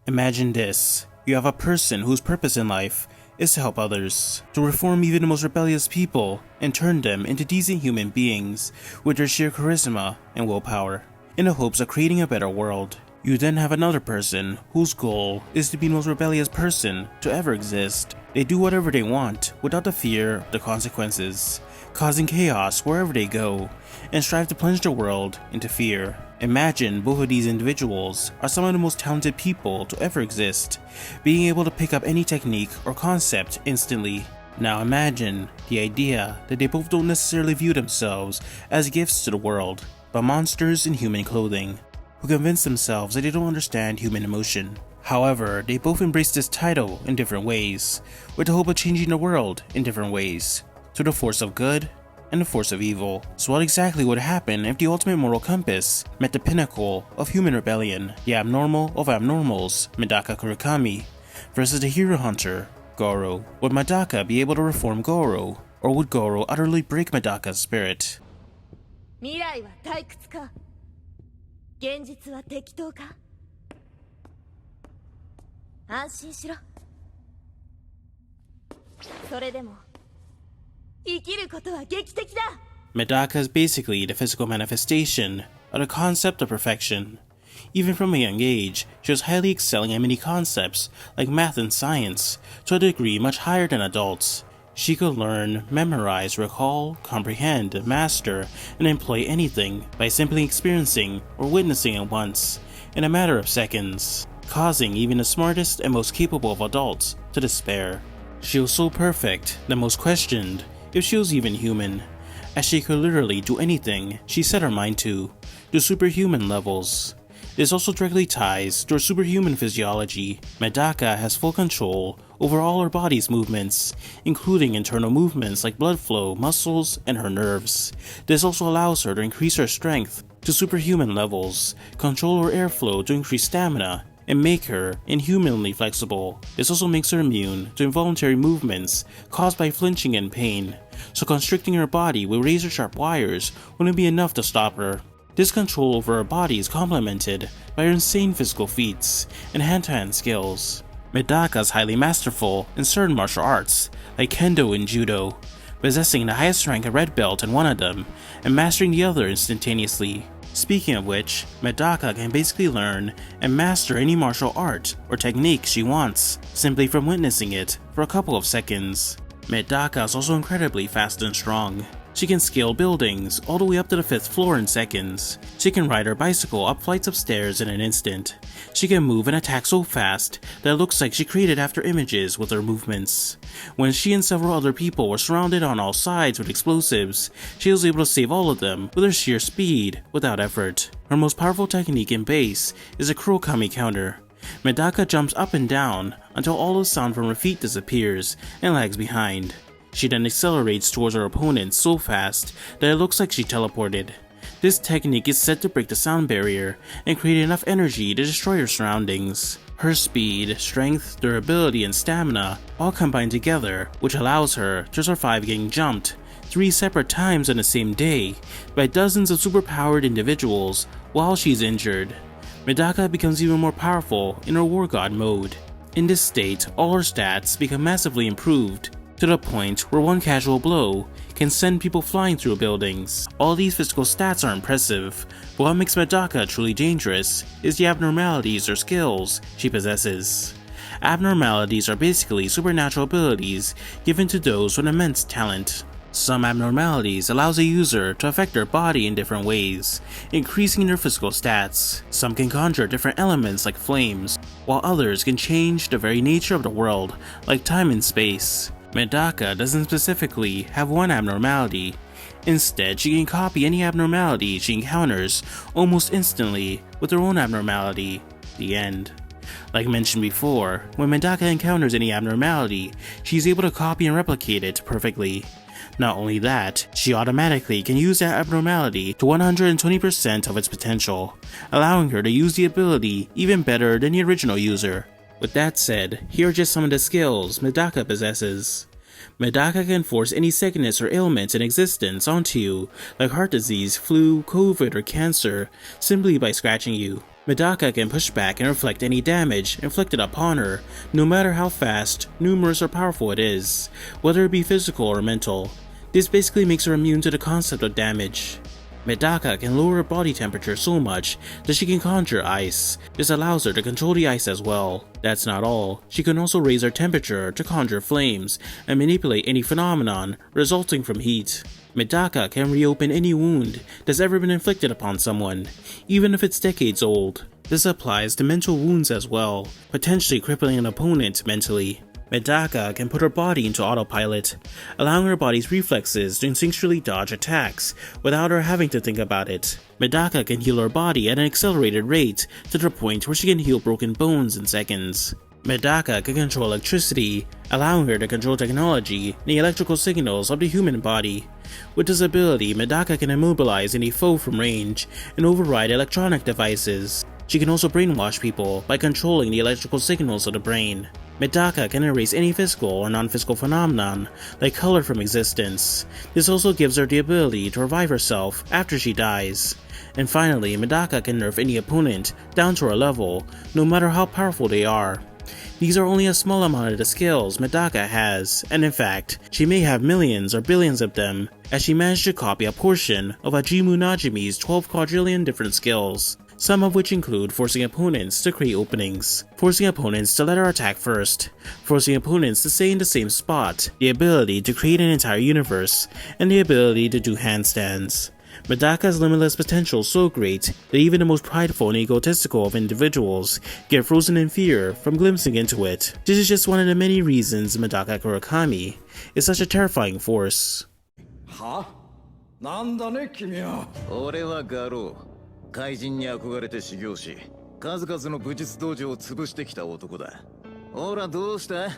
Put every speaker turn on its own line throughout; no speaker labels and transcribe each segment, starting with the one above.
Imagine this. You have a person whose purpose in life is to help others, to reform even the most rebellious people and turn them into decent human beings with their sheer charisma and willpower, in the hopes of creating a better world. You then have another person whose goal is to be the most rebellious person to ever exist. They do whatever they want without the fear of the consequences, causing chaos wherever they go, and strive to plunge the world into fear. Imagine both of these individuals are some of the most talented people to ever exist, being able to pick up any technique or concept instantly. Now imagine the idea that they both don't necessarily view themselves as gifts to the world, but monsters in human clothing, who convince themselves that they don't understand human emotion. However, they both embrace this title in different ways, with the hope of changing the world in different ways, through the force of good and the force of evil. So what exactly would happen if the ultimate moral compass met the pinnacle of human rebellion, the abnormal of abnormals, Medaka Kurokami, versus the hero hunter, Garou? Would Madaka be able to reform Gorou, or would Gorou utterly break Madaka's spirit?
未来は退屈か現実は適当か安心しろそれでも生きることは劇的だ
Madaka is basically the physical manifestation of the concept of perfection. Even from a young age, she was highly excelling at many concepts like math and science to a degree much higher than adults. She could learn, memorize, recall, comprehend, master, and employ anything by simply experiencing or witnessing it once, in a matter of seconds, causing even the smartest and most capable of adults to despair. She was so perfect that most questioned if she was even human, as she could literally do anything she set her mind to superhuman levels. This also directly ties to her superhuman physiology. Madaka has full control over all her body's movements, including internal movements like blood flow, muscles, and her nerves. This also allows her to increase her strength to superhuman levels, control her airflow to increase stamina, and make her inhumanly flexible. This also makes her immune to involuntary movements caused by flinching and pain, so constricting her body with razor-sharp wires wouldn't be enough to stop her. This control over her body is complemented by her insane physical feats and hand-to-hand skills. Medaka is highly masterful in certain martial arts, like Kendo and Judo, possessing the highest rank of red belt in one of them and mastering the other instantaneously. Speaking of which, Madaka can basically learn and master any martial art or technique she wants, simply from witnessing it for a couple of seconds. Medaka is also incredibly fast and strong. She can scale buildings all the way up to the 5th floor in seconds. She can ride her bicycle up flights of stairs in an instant. She can move and attack so fast that it looks like she created after images with her movements. When she and several other people were surrounded on all sides with explosives, she was able to save all of them with her sheer speed without effort. Her most powerful technique in base is a Kurokami counter. Medaka jumps up and down until all the sound from her feet disappears and lags behind. She then accelerates towards her opponent so fast that it looks like she teleported. This technique is said to break the sound barrier and create enough energy to destroy her surroundings. Her speed, strength, durability, and stamina all combine together, which allows her to survive getting jumped 3 separate times on the same day by dozens of superpowered individuals while she's injured. Medaka becomes even more powerful in her War God mode. In this state, all her stats become massively improved, to the point where one casual blow can send people flying through buildings. All these physical stats are impressive, but what makes Madaka truly dangerous is the abnormalities or skills she possesses. Abnormalities are basically supernatural abilities given to those with immense talent. Some abnormalities allows a user to affect their body in different ways, increasing their physical stats. Some can conjure different elements like flames, while others can change the very nature of the world, like time and space. Medaka doesn't specifically have one abnormality. Instead, she can copy any abnormality she encounters almost instantly with her own abnormality. The end. Like mentioned before, when Medaka encounters any abnormality, she's able to copy and replicate it perfectly. Not only that, she automatically can use that abnormality to 120% of its potential, allowing her to use the ability even better than the original user. With that said, here are just some of the skills Medaka possesses. Medaka can force any sickness or ailment in existence onto you, like heart disease, flu, COVID, or cancer, simply by scratching you. Medaka can push back and reflect any damage inflicted upon her, no matter how fast, numerous, or powerful it is, whether it be physical or mental. This basically makes her immune to the concept of damage. Medaka can lower her body temperature so much that she can conjure ice. This allows her to control the ice as well. That's not all, she can also raise her temperature to conjure flames and manipulate any phenomenon resulting from heat. Medaka can reopen any wound that's ever been inflicted upon someone, even if it's decades old. This applies to mental wounds as well, potentially crippling an opponent mentally. Medaka can put her body into autopilot, allowing her body's reflexes to instinctually dodge attacks without her having to think about it. Medaka can heal her body at an accelerated rate to the point where she can heal broken bones in seconds. Medaka can control electricity, allowing her to control technology and the electrical signals of the human body. With this ability, Medaka can immobilize any foe from range and override electronic devices. She can also brainwash people by controlling the electrical signals of the brain. Medaka can erase any physical or non-physical phenomenon, like color, from existence. This also gives her the ability to revive herself after she dies. And finally, Medaka can nerf any opponent down to her level, no matter how powerful they are. These are only a small amount of the skills Medaka has, and in fact, she may have millions or billions of them, as she managed to copy a portion of Hajimu Najimi's 12 quadrillion different skills. Some of which include forcing opponents to create openings, forcing opponents to let her attack first, forcing opponents to stay in the same spot, the ability to create an entire universe, and the ability to do handstands. Medaka's limitless potential is so great that even the most prideful and egotistical of individuals get frozen in fear from glimpsing into it. This is just one of the many reasons Medaka Kurokami is such a terrifying force.
Huh? なんだね君は。
俺はガロー。怪人に憧れて修行し、数々の武術道場を潰してきた男だ。ほらどうした？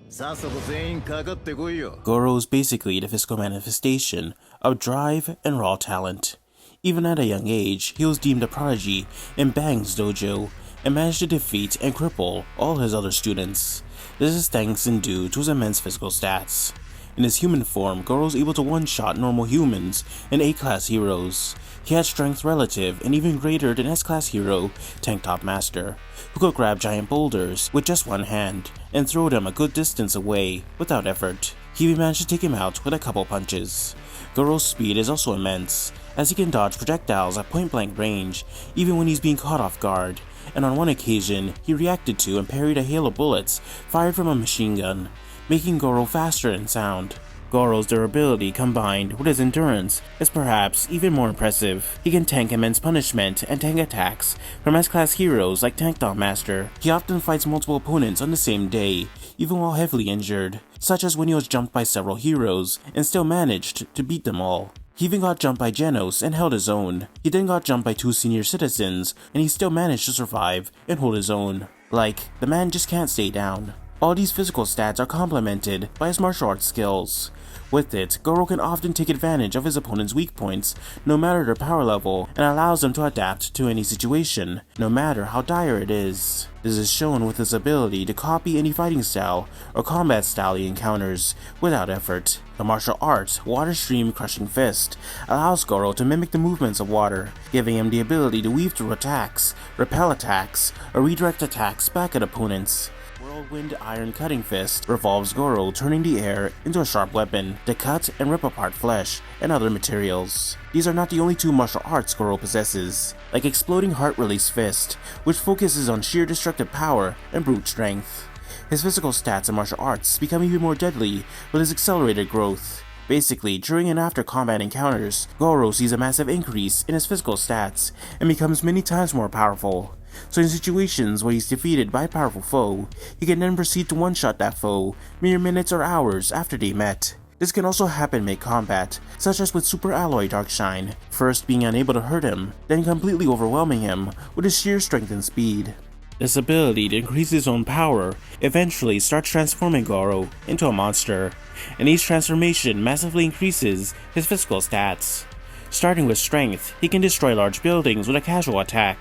さっさと全員かかってこいよ。
Gorou is basically the physical manifestation of drive and raw talent. Even at a young age, he was deemed a prodigy in Bang's dojo and managed to defeat and cripple all his other students. This is thanks and due to his immense physical stats. In his human form, Gorou was able to one-shot normal humans and A-class heroes. He had strength relative and even greater than S-class hero Tank Top Master, who could grab giant boulders with just one hand and throw them a good distance away without effort. He even managed to take him out with a couple punches. Gorou's speed is also immense, as he can dodge projectiles at point-blank range even when he's being caught off guard, and on one occasion he reacted to and parried a hail of bullets fired from a machine gun, making Gorou faster than sound. Gorou's durability combined with his endurance is perhaps even more impressive. He can tank immense punishment and tank attacks from S-class heroes like Tank Top Master. He often fights multiple opponents on the same day, even while heavily injured, such as when he was jumped by several heroes and still managed to beat them all. He even got jumped by Genos and held his own. He then got jumped by 2 senior citizens and he still managed to survive and hold his own. Like, the man just can't stay down. All these physical stats are complemented by his martial arts skills. With it, Gorou can often take advantage of his opponent's weak points, no matter their power level, and allows them to adapt to any situation, no matter how dire it is. This is shown with his ability to copy any fighting style or combat style he encounters, without effort. The martial art, Water Stream Crushing Fist, allows Gorou to mimic the movements of water, giving him the ability to weave through attacks, repel attacks, or redirect attacks back at opponents. Whirlwind Iron Cutting Fist revolves Gorou, turning the air into a sharp weapon to cut and rip apart flesh and other materials. These are not the only 2 martial arts Gorou possesses, like Exploding Heart Release Fist, which focuses on sheer destructive power and brute strength. His physical stats and martial arts become even more deadly with his accelerated growth. Basically, during and after combat encounters, Gorou sees a massive increase in his physical stats and becomes many times more powerful. So in situations where he's defeated by a powerful foe, he can then proceed to one-shot that foe mere minutes or hours after they met. This can also happen mid-combat, such as with Super Alloy Darkshine, first being unable to hurt him, then completely overwhelming him with his sheer strength and speed. This ability to increase his own power eventually starts transforming Gorou into a monster, and each transformation massively increases his physical stats. Starting with strength, he can destroy large buildings with a casual attack.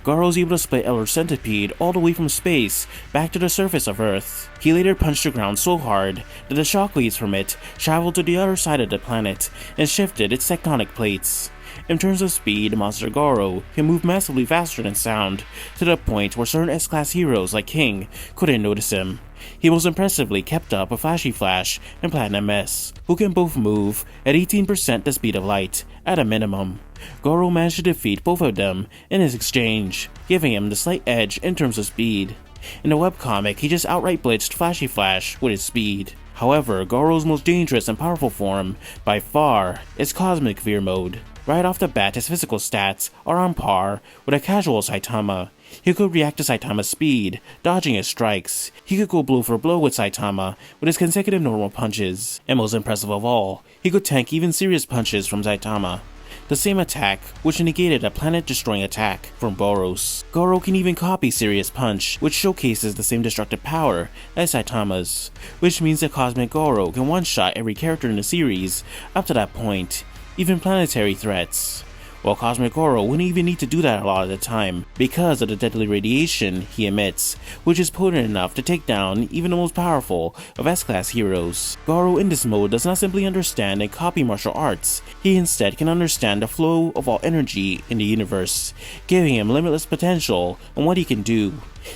Garou is able to split Elder Centipede all the way from space back to the surface of Earth. He later punched the ground so hard that the shockwaves from it traveled to the other side of the planet and shifted its tectonic plates. In terms of speed, Monster Garou can move massively faster than sound, to the point where certain S-class heroes like King couldn't notice him. He most impressively kept up with Flashy Flash and Platinum S, who can both move at 18% the speed of light, at a minimum. Gorou managed to defeat both of them in his exchange, giving him the slight edge in terms of speed. In the webcomic, he just outright blitzed Flashy Flash with his speed. However, Gorou's most dangerous and powerful form, by far, is Cosmic Veer mode. Right off the bat, his physical stats are on par with a casual Saitama. He could react to Saitama's speed, dodging his strikes. He could go blow for blow with Saitama with his consecutive normal punches. And most impressive of all, he could tank even serious punches from Saitama. The same attack, which negated a planet-destroying attack from Boros. Gorou can even copy Serious Punch, which showcases the same destructive power as Saitama's, which means that Cosmic Gorou can one-shot every character in the series up to that point, even planetary threats. While Cosmic Gorou wouldn't even need to do that a lot of the time because of the deadly radiation he emits, which is potent enough to take down even the most powerful of S-class heroes. Garou in this mode does not simply understand and copy martial arts, he instead can understand the flow of all energy in the universe, giving him limitless potential on what he can do.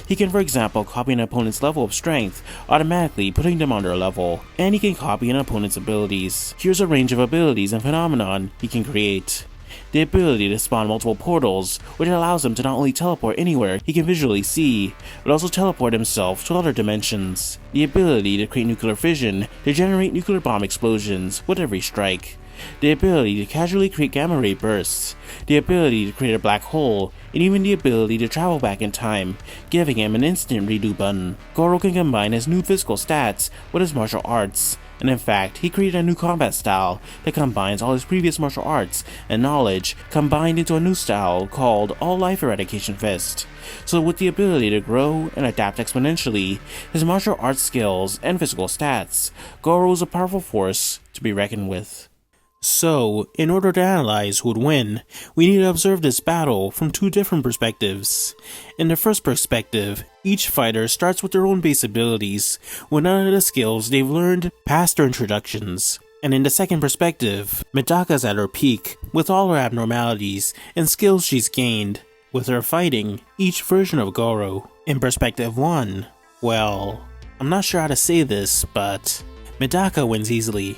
He can, for example, copy an opponent's level of strength, automatically putting them on their level, and he can copy an opponent's abilities. Here's a range of abilities and phenomenon he can create. The ability to spawn multiple portals, which allows him to not only teleport anywhere he can visually see, but also teleport himself to other dimensions. The ability to create nuclear fission to generate nuclear bomb explosions with every strike. The ability to casually create gamma ray bursts. The ability to create a black hole, and even the ability to travel back in time, giving him an instant redo button. Gorou can combine his new physical stats with his martial arts, and in fact, he created a new combat style that combines all his previous martial arts and knowledge combined into a new style called All Life Eradication Fist. So with the ability to grow and adapt exponentially, his martial arts skills and physical stats, Gorou is a powerful force to be reckoned with. So, in order to analyze who would win, we need to observe this battle from two different perspectives. In the first perspective, each fighter starts with their own base abilities, with none of the skills they've learned past their introductions. And in the second perspective, Medaka's at her peak, with all her abnormalities and skills she's gained, with her fighting each version of Gorou. In perspective 1, well, I'm not sure how to say this, but Medaka wins easily.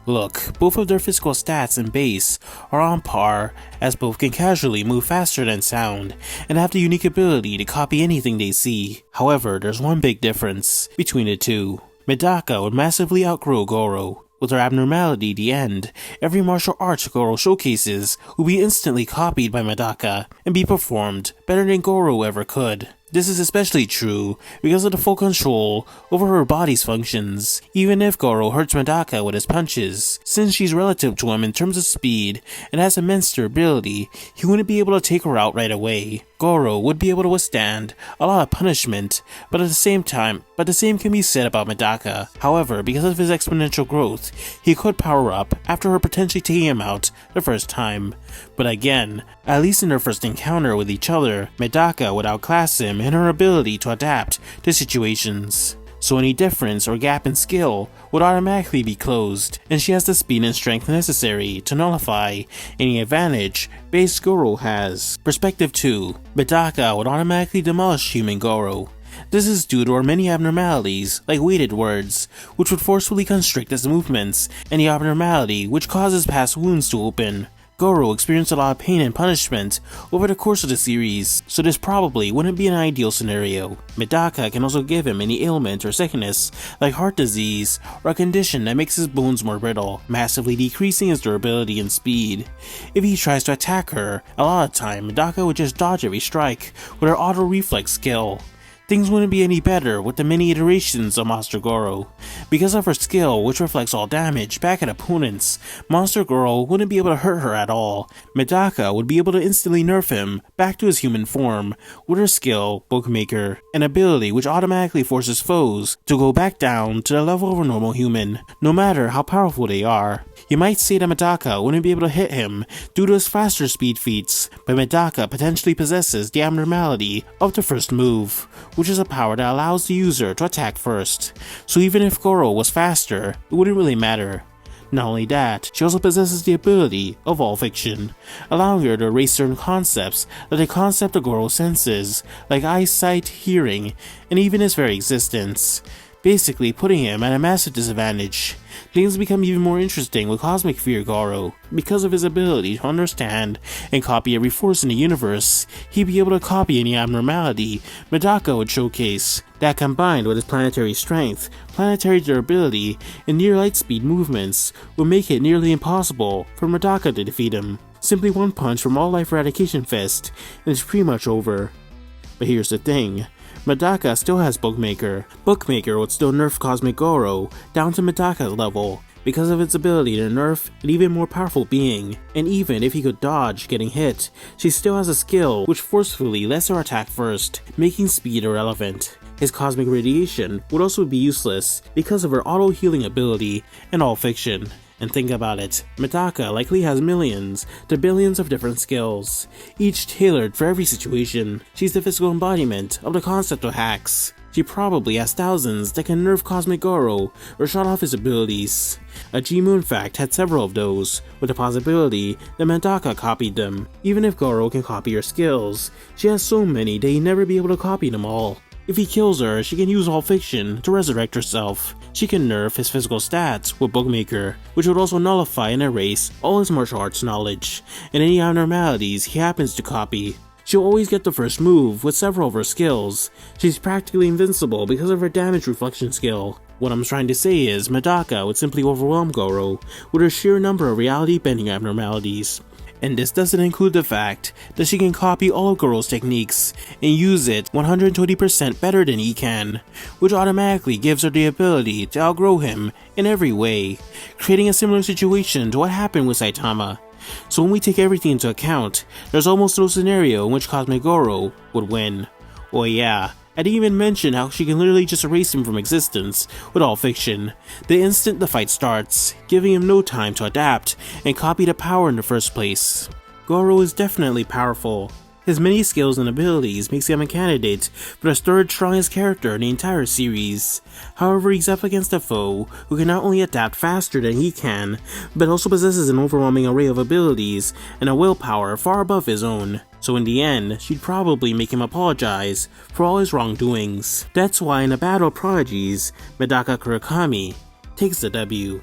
Look, both of their physical stats and base are on par, as both can casually move faster than sound, and have the unique ability to copy anything they see. However, there's one big difference between the two. Medaka would massively outgrow Gorou. With her abnormality, the end, every martial arts Gorou showcases will be instantly copied by Madaka and be performed better than Gorou ever could. This is especially true because of the full control over her body's functions. Even if Gorou hurts Madaka with his punches, since she's relative to him in terms of speed and has immense durability, he wouldn't be able to take her out right away. Gorou would be able to withstand a lot of punishment, but at the same time, the same can be said about Madaka. However, because of his exponential growth, he could power up after her potentially taking him out the first time. But again, at least in their first encounter with each other, Medaka would outclass him in her ability to adapt to situations. So any difference or gap in skill would automatically be closed, and she has the speed and strength necessary to nullify any advantage base Gorou has. Perspective 2. Medaka would automatically demolish human Gorou. This is due to her many abnormalities, like weighted words, which would forcefully constrict his movements, and the abnormality which causes past wounds to open. Gorou experienced a lot of pain and punishment over the course of the series, so this probably wouldn't be an ideal scenario. Medaka can also give him any ailment or sickness, like heart disease, or a condition that makes his bones more brittle, massively decreasing his durability and speed. If he tries to attack her, a lot of time Medaka would just dodge every strike with her auto reflex skill. Things wouldn't be any better with the many iterations of Monster Gorou. Because of her skill, which reflects all damage back at opponents, Monster Gorou wouldn't be able to hurt her at all. Medaka would be able to instantly nerf him back to his human form with her skill, Bookmaker, an ability which automatically forces foes to go back down to the level of a normal human, no matter how powerful they are. You might say that Madaka wouldn't be able to hit him due to his faster speed feats, but Madaka potentially possesses the abnormality of the first move, which is a power that allows the user to attack first. So even if Gorou was faster, it wouldn't really matter. Not only that, she also possesses the ability of all fiction, allowing her to erase certain concepts like the concept of Gorou senses, like eyesight, hearing, and even his very existence, basically putting him at a massive disadvantage. Things become even more interesting with Cosmic Fear Garou. Because of his ability to understand and copy every force in the universe, he'd be able to copy any abnormality Madaka would showcase. That, combined with his planetary strength, planetary durability, and near light speed movements, would make it nearly impossible for Madaka to defeat him. Simply one punch from All Life Eradication Fist, and it's pretty much over. But here's the thing. Madaka still has Bookmaker. Bookmaker would still nerf Cosmic Gorou down to Madaka's level because of its ability to nerf an even more powerful being, and even if he could dodge getting hit, she still has a skill which forcefully lets her attack first, making speed irrelevant. His Cosmic Radiation would also be useless because of her auto-healing ability and all fiction. And think about it, Madaka likely has millions to billions of different skills, each tailored for every situation. She's the physical embodiment of the concept of hacks. She probably has thousands that can nerf Cosmic Gorou or shut off his abilities. Ajimu in fact had several of those, with the possibility that Madaka copied them. Even if Gorou can copy her skills, she has so many that he'd never be able to copy them all. If he kills her, she can use all fiction to resurrect herself. She can nerf his physical stats with Bookmaker, which would also nullify and erase all his martial arts knowledge, and any abnormalities he happens to copy. She'll always get the first move with several of her skills. She's practically invincible because of her damage reflection skill. What I'm trying to say is Madaka would simply overwhelm Gorou with her sheer number of reality-bending abnormalities. And this doesn't include the fact that she can copy all of Gorou's techniques and use it 120% better than he can, which automatically gives her the ability to outgrow him in every way, creating a similar situation to what happened with Saitama. So when we take everything into account, there's almost no scenario in which Cosmic Gorou would win. Oh yeah, I didn't even mention how she can literally just erase him from existence with all fiction, the instant the fight starts, giving him no time to adapt and copy the power in the first place. Gorou is definitely powerful. His many skills and abilities makes him a candidate for the third strongest character in the entire series. However, he's up against a foe who can not only adapt faster than he can, but also possesses an overwhelming array of abilities and a willpower far above his own. So in the end, she'd probably make him apologize for all his wrongdoings. That's why in a battle of prodigies, Medaka Kurokami takes the W.